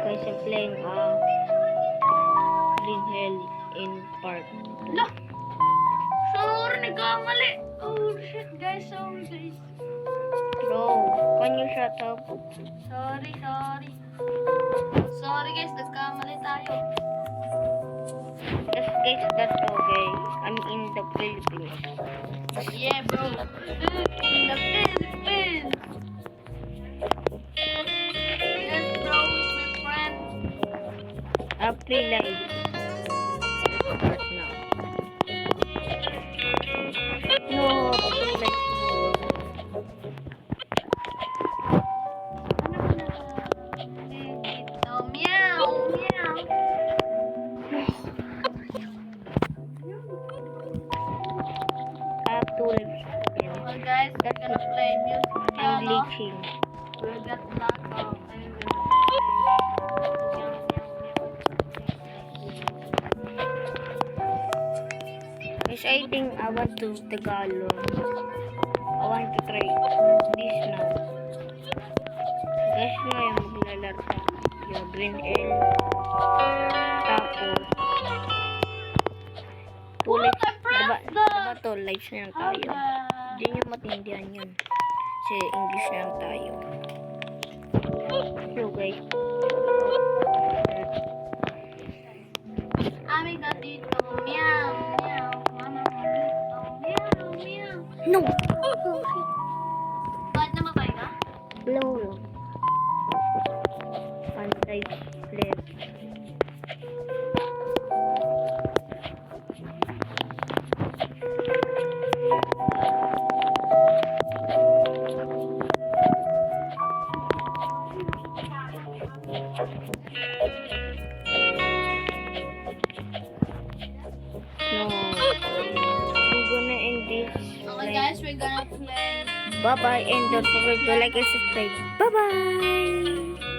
guys, I'm playing Green Hill in Park 2. Lah! Sorry, nagkamali. Oh shit guys, sorry guys. Bro, can you shut up? Sorry. Sorry guys, nagkamali tayo. Guys, that's okay. I'm in the Philippines. Yeah bro. In the Philippines. Yes bro, it's my friend. Play live. Start now. No, play live mo. Oh, meow, meow. I have 2 lives. Well guys, we're gonna play music I'm piano. glitching. We got luck of Guys, I think I want to Tagalog. I want to try this now. Guys, ngayon maglalaro tayo. Green Hill. Tapos, tulis. Diba to? Lives na lang tayo. Hindi nyo matindihan yun. Kasi English na lang tayo. So guys. Ami gatito, meow, meow. Mama gatito, meow, meow. No! Bakit namatay ka? Low. Pantay flip. No. I'm gonna end this. Okay guys, we're gonna play. Bye bye and don't forget to like and subscribe. Bye bye.